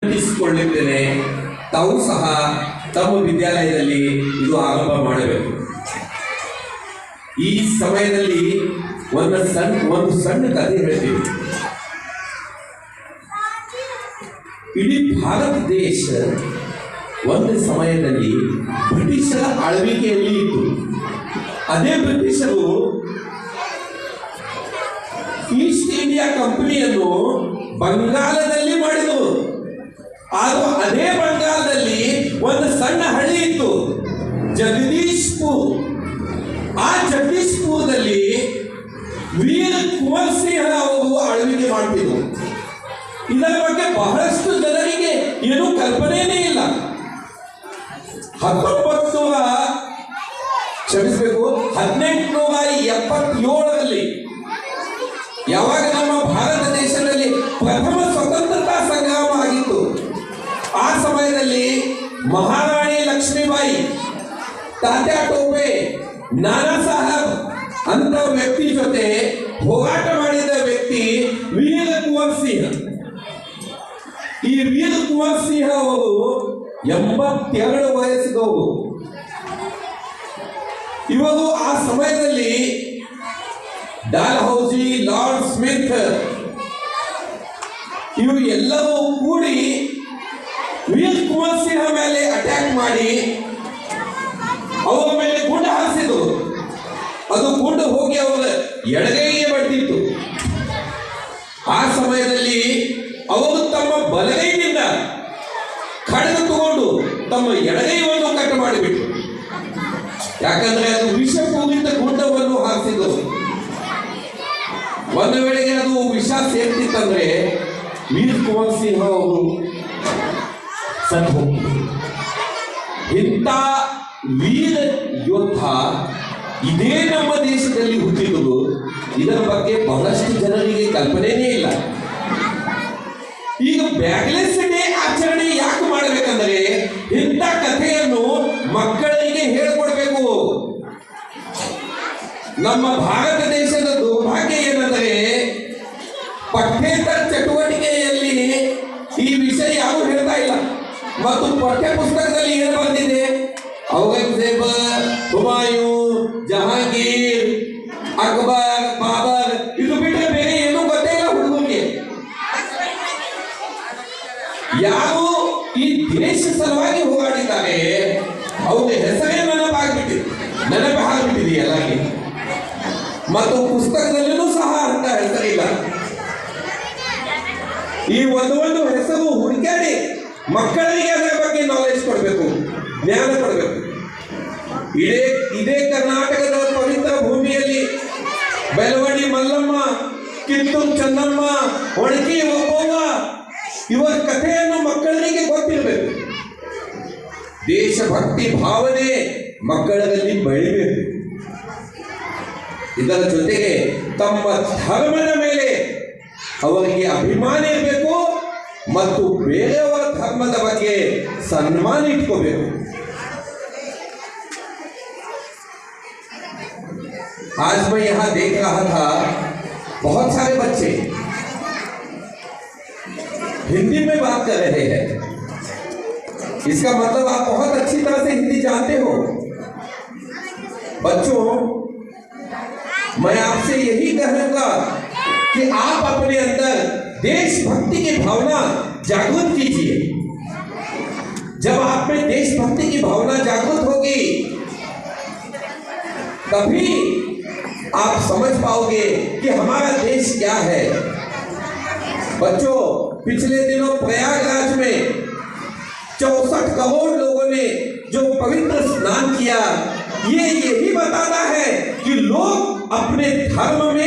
ವಿನಂತಿಸಿಕೊಳ್ಳುತ್ತೇನೆ, ತಾವು ಸಹ ತಮ್ಮ ವಿದ್ಯಾಲಯದಲ್ಲಿ ಇದು ಆರಂಭ ಮಾಡಬೇಕು. ಈ ಸಮಯದಲ್ಲಿ ಒಂದು ಸಣ್ಣ ಕಥೆ ಹೇಳ್ತೀವಿ. ಇಡೀ ಭಾರತ ದೇಶ ಒಂದು ಸಮಯದಲ್ಲಿ ಬ್ರಿಟಿಷರ ಆಳ್ವಿಕೆಯಲ್ಲಿ ಇತ್ತು. ಅದೇ ಬ್ರಿಟಿಷರು ಈಸ್ಟ್ ಇಂಡಿಯಾ ಕಂಪನಿಯನ್ನು ಬಂಗಾಳದಲ್ಲಿ ಮಾಡಿದರು. ಆದರೂ ಅದೇ ಬಂಗಾಳದಲ್ಲಿ ಒಂದು ಸಣ್ಣ ಹಳ್ಳಿ ಇತ್ತು, ಜಗದೀಶ್ಪುರ್. ಆ ಜಗದೀಶ್ಪುರದಲ್ಲಿ ವೀರ ಕುಂವರ್ ಸಿಂಹ ಅವರು ಆಳ್ವಿಕೆ ಮಾಡ್ತಿದ್ರು. ಇದರ ಬಗ್ಗೆ ಬಹಳಷ್ಟು ಜನರಿಗೆ ಏನೂ ಕಲ್ಪನೆಯೇ ಇಲ್ಲ. 1877ರಲ್ಲಿ ಯಾವಾಗ ನಮ್ಮ ಭಾರತ ದೇಶದಲ್ಲಿ ಪ್ರಥಮ ಸ್ವತಂತ್ರತಾ ಸಂಗ್ರಾಮ ಆಗಿತ್ತು, ಆ ಸಮಯದಲ್ಲಿ ಮಹಾರಾಣಿ ಲಕ್ಷ್ಮೀಬಾಯಿ, ತಾತ್ಯಾ ಟೋಪೆ, ನಾನಾ ಸಾಹೇಬ್ ಅಂತ ವ್ಯಕ್ತಿ ಜೊತೆ ಹೋರಾಟ ಮಾಡಿದ ವ್ಯಕ್ತಿ ವೀರ ಕುಂವರ್ ಸಿಂಹ. ಈ ವೀರ ಕುಂವರ್ ಸಿಂಹ ಅವರು 82 ವಯಸ್ಸಿದವರು. ಇವರು ಆ ಸಮಯದಲ್ಲಿ ಡಾಲ್ಹೌಸಿ, ಲಾರ್ಡ್ ಸ್ಮಿತ್ ಇವರು ಎಲ್ಲರೂ ಕೂಡಿ ವೀರ ಕುಂವರ್ ಸಿಂಹ ಮೇಲೆ ಅಟ್ಯಾಕ್ ಮಾಡಿ ಅವರ ಮೇಲೆ ಗುಂಡು ಹಾರಿಸಿದರು. ಅದು ಗುಂಡು ಹೋಗಿ ಅವರ ಎಡಗೈಗೆ ಬಡ್ದಿತ್ತು. ಆ ಸಮಯದಲ್ಲಿ ಅವರು ತಮ್ಮ ಬಲಗೈನಿಂದ ಖಡ್ಗ ತಗೊಂಡು ತಮ್ಮ ಎಡಗೈಯನ್ನು ಕಟ್ ಮಾಡಿಬಿಟ್ರು. ಯಾಕಂದ್ರೆ ಅದು ವಿಷಪೂರಿತ ಗುಂಡವನ್ನು ಹಾರಿಸಿದರು. ಒಂದು ವೇಳೆಗೆ ಅದು ವಿಷ ಸೇರ್ತಿತ್ತಂದ್ರೆ ವೀರ ಕುಂವರ್ ಸಿಂಹ ಅವರು ಸತ್ತು ಹೋಗ್ತಿದ್ರು. ಇಂಥ ವೀರ ಯೋಧ ಇದೇ ನಮ್ಮ ದೇಶದಲ್ಲಿ ಹುಟ್ಟಿದುದು. ಇದರ ಬಗ್ಗೆ ಬಹಳಷ್ಟು ಜನರಿಗೆ ಕಲ್ಪನೆಯೇ ಇಲ್ಲ. ಈಗ ಬ್ಯಾಗ್ಲೆಸ್ ಡೇ ಆಚರಣೆ ಯಾಕೆ ಮಾಡಬೇಕಂದ್ರೆ ಇಂಥ ಕಥೆಯನ್ನು ಮಕ್ಕಳಿಗೆ ಹೇಳಿಕೊಡ್ಬೇಕು. ನಮ್ಮ ಭಾರತ ದೇಶದ ದುರ್ಭಾಗ್ಯ ಏನಂದರೆ ಪಠ್ಯೇತರ ಚಟುವಟಿಕೆಯಲ್ಲಿ ಈ ವಿಷಯ ಯಾರು ಹೇಳ್ತಾ ಇಲ್ಲ. ಮತ್ತು ಪಠ್ಯ ಪುಸ್ತಕದಲ್ಲಿ ಏನು ಬಂದಿದೆ, ಔರಂಗಜೇಬ, ಹುಮಾಯೂನ್, ಜಹಾಂಗೀರ್, ಅಕ್ಬರ್, ಬಾಬರ್, ಇದು ಬಿಟ್ಟರೆ ಬೇರೆ ಏನೂ ಗೊತ್ತೇ ಇಲ್ಲ ಹುಡುಗರಿಗೆ. ಯಾರು ಈ ದೇಶ ಸಲುವಾಗಿ ಹೋರಾಡಿದ್ದಾರೆ ಅವ್ರ ಹೆಸರೇ ನೆನಪಾಗ್ಬಿಟ್ಟಿದೆ ಎಲ್ಲರಿಗೆ. ಮತ್ತು ಪುಸ್ತಕದಲ್ಲೂ ಸಹ ಅಂತ ಹೆಸರಿಲ್ಲ. ಈ ಒಂದು ಹೆಸರು ಹುಡುಕಾಡಿ ಮಕ್ಕಳಿಗೆ ಅದರ ಬಗ್ಗೆ ನಾಲೆಜ್ ಕೊಡಬೇಕು, ಜ್ಞಾನ ಕೊಡಬೇಕು. ಇದೇ ಕರ್ನಾಟಕದ ಪವಿತ್ರ ಭೂಮಿಯಲ್ಲಿ ಬೆಳವಡಿ ಮಲ್ಲಮ್ಮ, ಕಿತ್ತೂರು ಚೆನ್ನಮ್ಮ, ಒಣಗಿ ಒಬ್ಬವ್ವ ಇವರ ಕಥೆಯನ್ನು ಮಕ್ಕಳಿಗೆ ಗೊತ್ತಿರಬೇಕು. ದೇಶಭಕ್ತಿ ಭಾವನೆ ಮಕ್ಕಳಲ್ಲಿ ಬೆಳಿಬೇಕು. ಇದರ ಜೊತೆಗೆ ತಮ್ಮ ಧರ್ಮದ ಮೇಲೆ ಅವರಿಗೆ ಅಭಿಮಾನ ಇರಬೇಕು ಮತ್ತು ಬೇರೆಯವರ ಧರ್ಮದ ಬಗ್ಗೆ ಸನ್ಮಾನ ಇಟ್ಕೋಬೇಕು. आज मैं यहाँ देख रहा था बहुत सारे बच्चे हिंदी में बात कर रहे हैं. इसका मतलब आप बहुत अच्छी तरह से हिंदी जानते हो. बच्चों, मैं आपसे यही कहूंगा कि आप अपने अंदर देशभक्ति की भावना जागृत कीजिए. जब आप में देशभक्ति की भावना जागृत होगी तभी आप समझ पाओगे कि हमारा देश क्या है. बच्चों, पिछले दिनों प्रयागराज में 64 करोड़ लोगों ने जो पवित्र स्नान किया, ये यही बताता है कि लोग अपने धर्म में